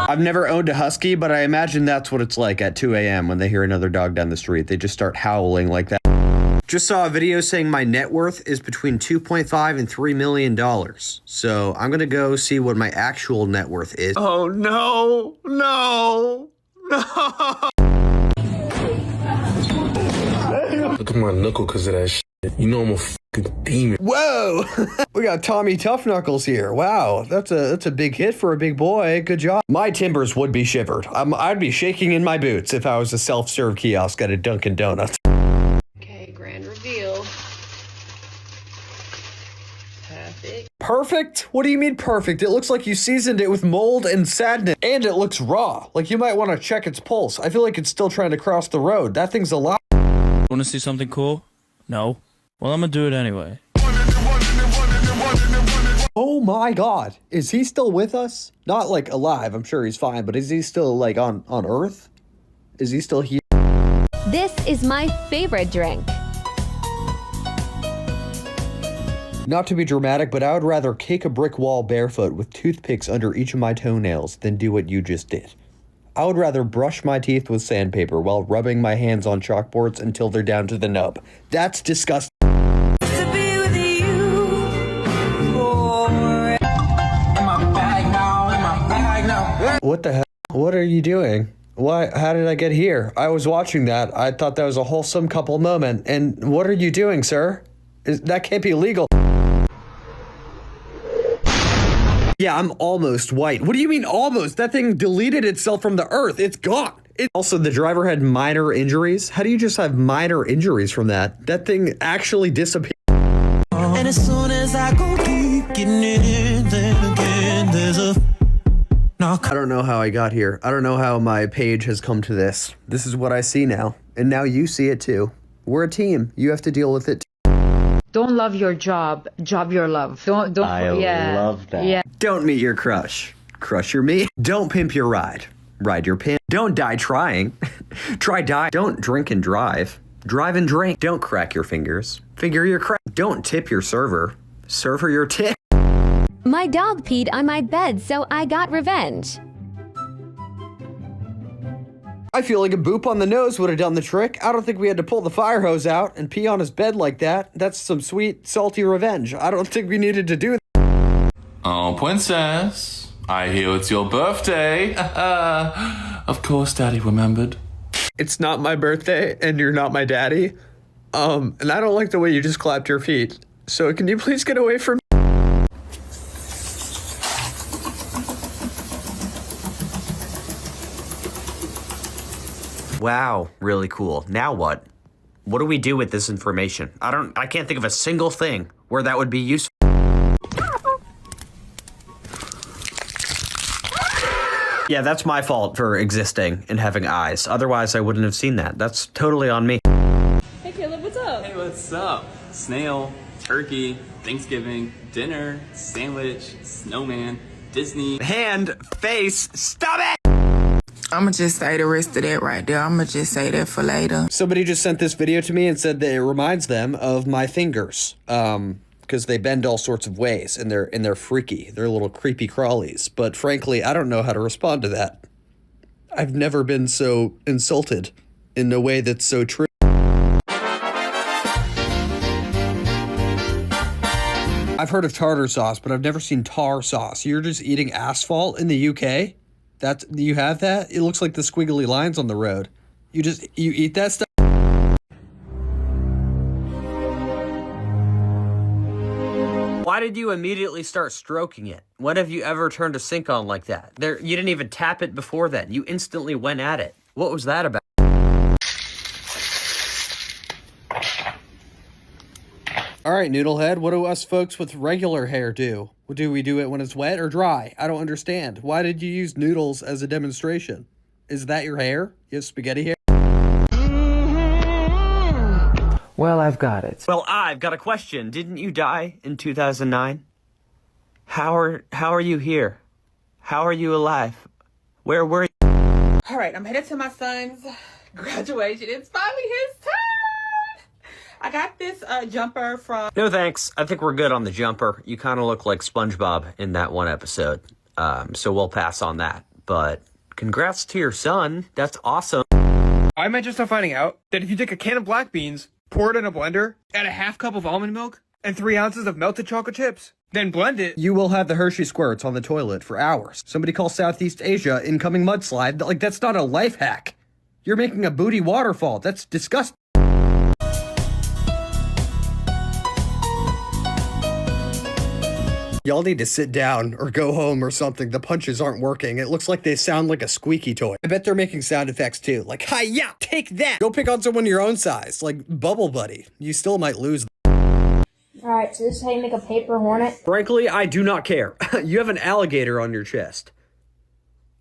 I've never owned a husky, but I imagine that's what it's like at 2 a.m. when they hear another dog down the street. They just start howling like that. Just saw a video saying my net worth is between $2.5 and $3 million. So I'm going to go see what my actual net worth is. Oh, no, no, no. Look at my knuckle because of that shit. You know I'm a fucking demon. Whoa! We got Tommy Tough Knuckles here. Wow, that's a big hit for a big boy. Good job. My timbers would be shivered. I'd be shaking in my boots if I was a self-serve kiosk at a Dunkin' Donuts. Okay, grand reveal. Perfect. Perfect? What do you mean perfect? It looks like you seasoned it with mold and sadness. And it looks raw. Like you might want to check its pulse. I feel like it's still trying to cross the road. That thing's alive. Want to see something cool? No. Well, I'm gonna do it anyway. Oh my god. Is he still with us? Not like alive, I'm sure he's fine, but is he still like on Earth? Is he still here? This is my favorite drink. Not to be dramatic, but I would rather cake a brick wall barefoot with toothpicks under each of my toenails than do what you just did. I would rather brush my teeth with sandpaper while rubbing my hands on chalkboards until they're down to the nub. That's disgusting. What the hell? What are you doing? Why? How did I get here? I was watching that. I thought that was a wholesome couple moment. And what are you doing, sir? That can't be legal. Yeah, I'm almost white. What do you mean almost? That thing deleted itself from the earth. It's gone. Also, the driver had minor injuries. How do you just have minor injuries from that? That thing actually disappeared. And as soon as I go deep, getting it in, then again, there's a knock. I don't know how I got here. I don't know how my page has come to this. This is what I see now. And now you see it too. We're a team. You have to deal with it. Don't love your job, job your love. Don't. I love that. Yeah. Don't meet your crush. Crush your meat. Don't pimp your ride. Ride your pimp. Don't die trying. Try die. Don't drink and drive. Drive and drink. Don't crack your fingers. Finger your crack. Don't tip your server. Serve her your tip. My dog peed on my bed, so I got revenge. I feel like a boop on the nose would have done the trick. I don't think we had to pull the fire hose out and pee on his bed like that. That's some sweet, salty revenge. I don't think we needed to do that. Oh, princess, I hear it's your birthday. Of course, Daddy remembered. It's not my birthday, and you're not my daddy. And I don't like the way you just clapped your feet. So can you please get away from me? Wow, really cool. Now what? What do we do with this information? I can't think of a single thing where that would be useful. Yeah, that's my fault for existing and having eyes. Otherwise, I wouldn't have seen that. That's totally on me. Hey Caleb, what's up? Hey, what's up? Snail, turkey, Thanksgiving, dinner, sandwich, snowman, Disney. Hand, face, stop it! I'ma just say the rest of that right there. I'ma just say that for later. Somebody just sent this video to me and said that it reminds them of my fingers. Because they bend all sorts of ways and they're freaky. They're little creepy crawlies. But frankly, I don't know how to respond to that. I've never been so insulted in a way that's so true. I've heard of tartar sauce, but I've never seen tar sauce. You're just eating asphalt in the UK? You have that? It looks like the squiggly lines on the road. You eat that stuff? Why did you immediately start stroking it? When have you ever turned a sink on like that? You didn't even tap it before then. You instantly went at it. What was that about? All right, Noodlehead, what do us folks with regular hair do? Do we do it when it's wet or dry? I don't understand. Why did you use noodles as a demonstration? Is that your hair? You have spaghetti hair? Well, I've got it. Well, I've got a question. Didn't you die in 2009? How are you here? How are you alive? Where were you? All right, I'm headed to my son's graduation. It's finally his turn. I got this jumper from... No thanks. I think we're good on the jumper. You kind of look like SpongeBob in that one episode. So we'll pass on that. But congrats to your son. That's awesome. I might just start finding out that if you take a can of black beans, pour it in a blender, add a half cup of almond milk, and 3 ounces of melted chocolate chips, then blend it. You will have the Hershey squirts on the toilet for hours. Somebody call Southeast Asia incoming mudslide. Like, that's not a life hack. You're making a booty waterfall. That's disgusting. Y'all need to sit down or go home or something. The punches aren't working. It looks like they sound like a squeaky toy. I bet they're making sound effects too. Like, hi-ya, take that. Go pick on someone your own size, like Bubble Buddy. You still might lose. Alright, so this is how you make a paper hornet. Frankly, I do not care. You have an alligator on your chest.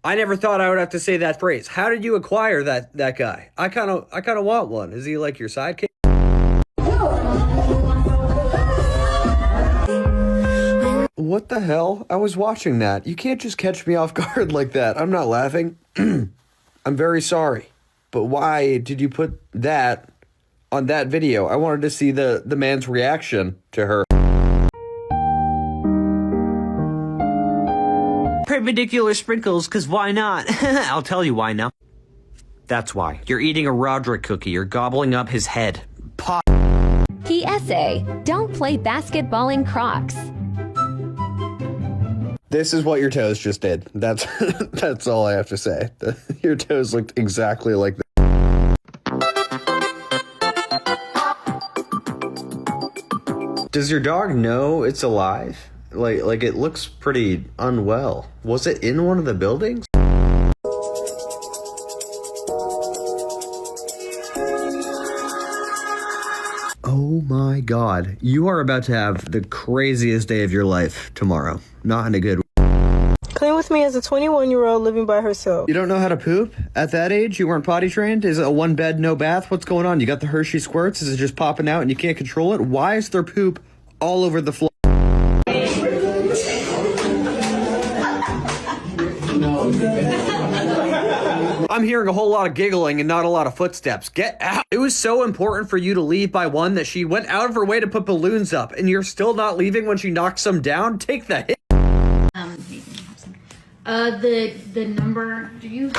I never thought I would have to say that phrase. How did you acquire that guy? I kind of want one. Is he like your sidekick? What the hell? I was watching that. You can't just catch me off guard like that. I'm not laughing. I'm very sorry. But why did you put that on that video? I wanted to see the man's reaction to her. Perpendicular sprinkles, because why not? I'll tell you why now. That's why. You're eating a Roderick cookie. You're gobbling up his head. Pop. PSA, don't play basketballing Crocs. This is what your toes just did. That's that's all I have to say. Your toes looked exactly like that. Does your dog know it's alive? Like it looks pretty unwell. Was it in one of the buildings? Oh my God. You are about to have the craziest day of your life tomorrow. Not in a good way. Clean with me as a 21-year-old living by herself. You don't know how to poop? At that age, you weren't potty trained? Is it a one bed, no bath? What's going on? You got the Hershey squirts? Is it just popping out and you can't control it? Why is there poop all over the floor? I'm I'm hearing a whole lot of giggling and not a lot of footsteps. Get out. It was so important for you to leave by 1 that she went out of her way to put balloons up, and you're still not leaving when she knocks some down? Take the hit. The number, do you?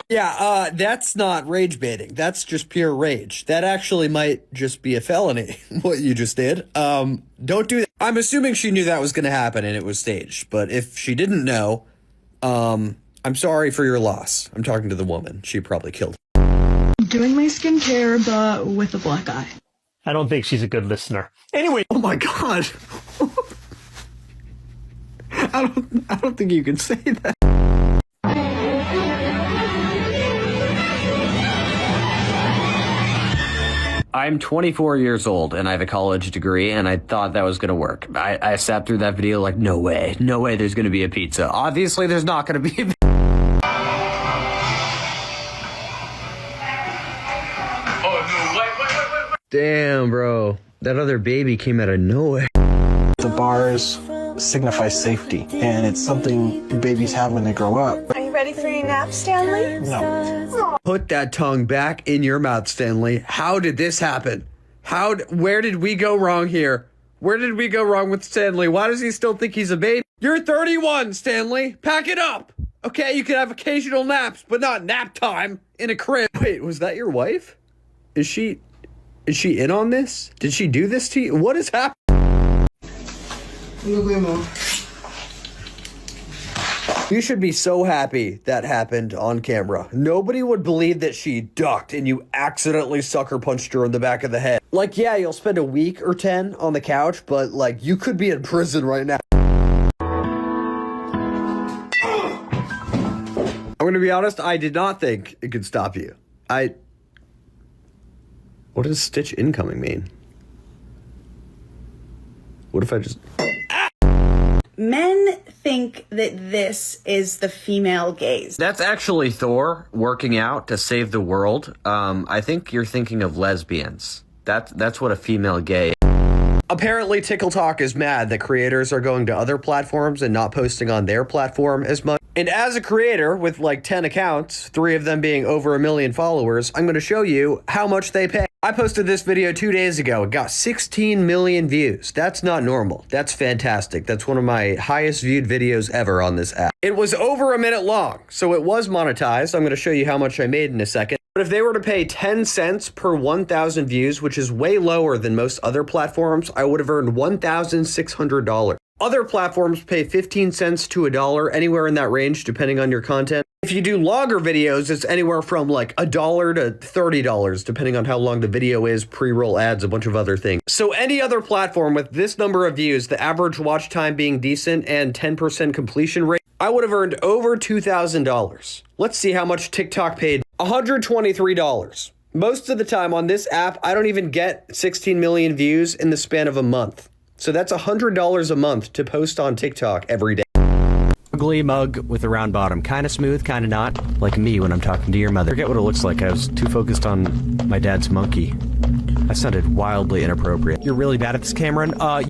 Yeah, that's not rage baiting. That's just pure rage. That actually might just be a felony, what you just did. Don't do that. I'm assuming she knew that was going to happen and it was staged, but if she didn't know, I'm sorry for your loss. I'm talking to the woman. She probably killed her. Doing my skincare, but with a black eye. I don't think she's a good listener. Anyway. Oh my god. I don't think you can say that. I'm 24 years old and I have a college degree and I thought that was gonna work. I sat through that video like, no way there's gonna be a pizza. Obviously there's not gonna be a Damn, bro. That other baby came out of nowhere. The bars signify safety, and it's something babies have when they grow up. Are you ready for your nap, Stanley? No. Put that tongue back in your mouth, Stanley. How did this happen? Where did we go wrong here? Where did we go wrong with Stanley? Why does he still think he's a baby? You're 31, Stanley. Pack it up. Okay, you can have occasional naps, but not nap time in a crib. Wait, was that your wife? Is she in on this? Did she do this to you? What is happening? You should be so happy that happened on camera. Nobody would believe that she ducked and you accidentally sucker punched her in the back of the head. Like, yeah, you'll spend a week or 10 on the couch, but like, you could be in prison right now. I'm gonna be honest, I did not think it could stop you. What does Stitch incoming mean? What if I just... Men think that this is the female gaze. That's actually Thor working out to save the world. I think you're thinking of lesbians. That's what a female gay. Apparently, Tickle Talk is mad that creators are going to other platforms and not posting on their platform as much. And as a creator with like 10 accounts, 3 of them being over 1 million followers, I'm going to show you how much they pay. I posted this video 2 days ago. It got 16 million views. That's not normal. That's fantastic. That's one of my highest viewed videos ever on this app. It was over 1 minute long, so it was monetized. I'm going to show you how much I made in a second. But if they were to pay 10 cents per 1,000 views, which is way lower than most other platforms, I would have earned $1,600. Other platforms pay 15 cents to $1, anywhere in that range, depending on your content. If you do longer videos, it's anywhere from like $1 to $30, depending on how long the video is, pre-roll ads, a bunch of other things. So any other platform with this number of views, the average watch time being decent and 10% completion rate, I would have earned over $2,000. Let's see how much TikTok paid. $123. Most of the time on this app, I don't even get 16 million views in the span of a month. So that's $100 a month to post on TikTok every day. Ugly mug with a round bottom. Kind of smooth, kind of not. Like me when I'm talking to your mother. I forget what it looks like. I was too focused on my dad's monkey. I sounded wildly inappropriate. You're really bad at this, Cameron? I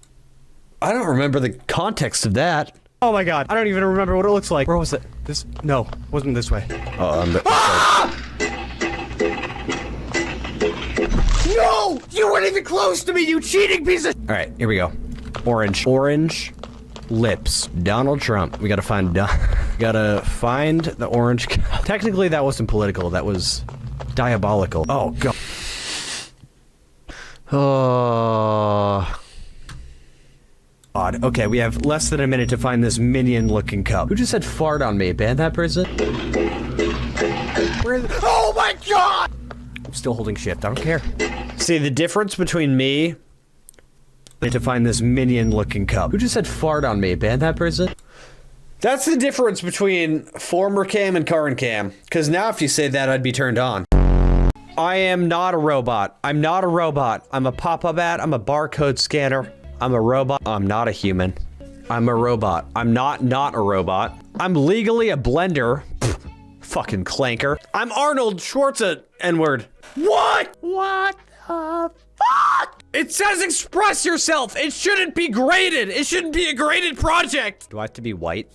don't remember the context of that. Oh my god, I don't even remember what it looks like. Where was it? This? No, it wasn't this way. No! You weren't even close to me, you cheating piece of... All right, here we go. Orange lips. Donald Trump. We gotta find the orange. Technically, that wasn't political. That was diabolical. Oh god. Oh. Odd. Okay, we have less than a minute to find this minion-looking cup. Who just said fart on me? Ban that person? Oh my god! I'm still holding shift. I don't care. See, the difference between me to find this minion-looking cup. Who just said fart on me? Ban that person? That's the difference between former Cam and current Cam. Because now if you say that, I'd be turned on. I am not a robot. I'm not a robot. I'm a pop-up ad. I'm a barcode scanner. I'm a robot. I'm not a human. I'm a robot. I'm not a robot. I'm legally a blender. Pfft, fucking clanker. I'm Arnold Schwarzenegger. N-word. What? What the fuck? It says express yourself. It shouldn't be graded. It shouldn't be a graded project. Do I have to be white?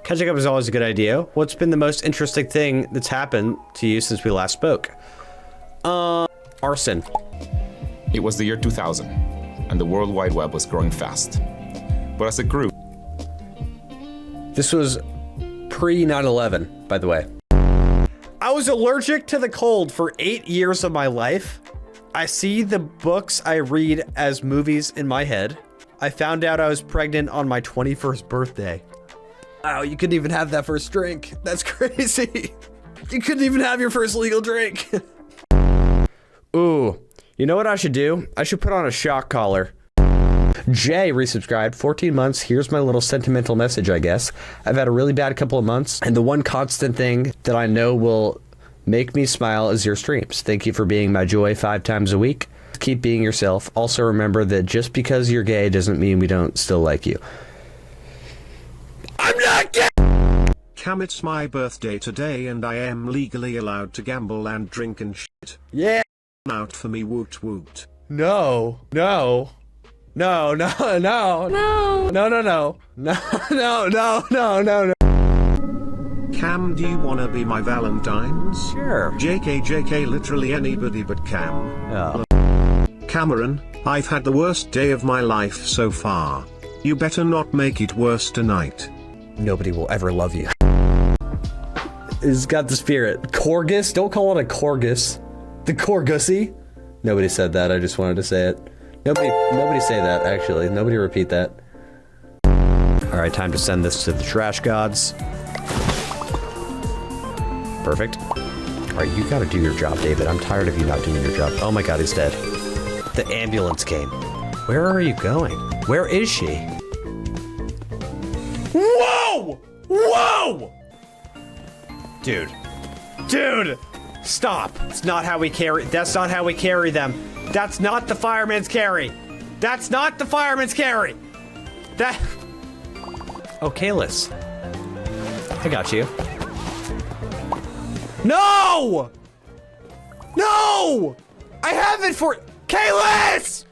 Catching up is always a good idea. What's been the most interesting thing that's happened to you since we last spoke? Arson. It was the year 2000, and the World Wide Web was growing fast. But as it grew... This was pre-9/11, by the way. I was allergic to the cold for 8 years of my life. I see the books I read as movies in my head. I found out I was pregnant on my 21st birthday. Wow, you couldn't even have that first drink. That's crazy. You couldn't even have your first legal drink. Ooh, you know what I should do? I should put on a shock collar. Jay resubscribed, 14 months. Here's my little sentimental message, I guess. I've had a really bad couple of months, and the one constant thing that I know will make me smile is your streams. Thank you for being my joy 5 times a week. Keep being yourself. Also remember that just because you're gay doesn't mean we don't still like you. I'm not gay! Cam, it's my birthday today and I am legally allowed to gamble and drink and shit. Yeah. Out for me, woot woot. No. No. No, no, no. No. No, no, no. No, no, no, no, no, no. Cam, do you wanna be my Valentine's? Sure. JK, literally anybody but Cam. Oh. Cameron, I've had the worst day of my life so far. You better not make it worse tonight. Nobody will ever love you. It's got the spirit. Corgus? Don't call it a Corgus. The Corgussy? Nobody said that, I just wanted to say it. Nobody say that, actually. Nobody repeat that. Alright, time to send this to the trash gods. Perfect. Alright, you gotta do your job, David. I'm tired of you not doing your job. Oh my god, he's dead. The ambulance came. Where are you going? Where is she? Whoa! Whoa! Dude. Dude! Stop. It's not how we carry. That's not how we carry them. That's not the fireman's carry. That's not the fireman's carry. That. Oh, Kalis. I got you. No! No! I have it for Kalis!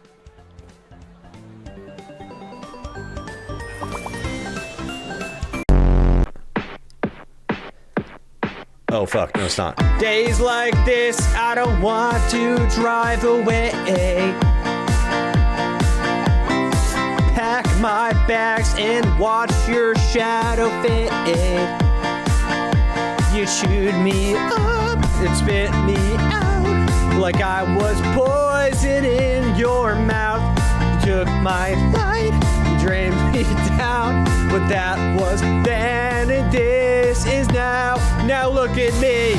Oh fuck, no it's not. Days like this, I don't want to drive away. Pack my bags and watch your shadow fade. You chewed me up and spit me out like I was poison in your mouth. You took my light, you drained me down, but that was then and this is now. Now look at me.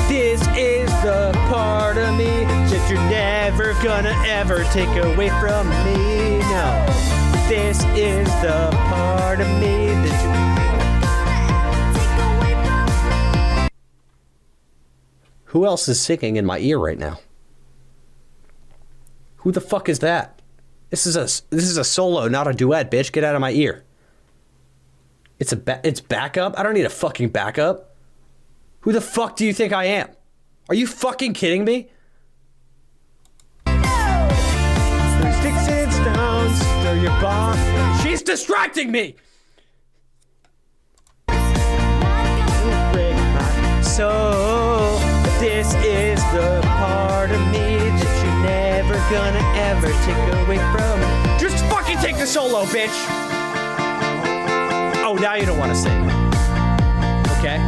This is the part of me that you're never gonna ever take away from me. No, this is the part of me that you. Who else is singing in my ear right now? Who the fuck is that? This is a solo, not a duet, bitch. Get out of my ear. It's backup? I don't need a fucking backup. Who the fuck do you think I am? Are you fucking kidding me? Throw sticks and stones, throw your bomb. She's distracting me! Break my soul. This is the part of me that you're never gonna ever take away from me. Just fucking take the solo, bitch! Oh, now you don't want to sing. Okay.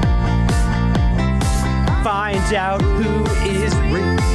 Find out who is real.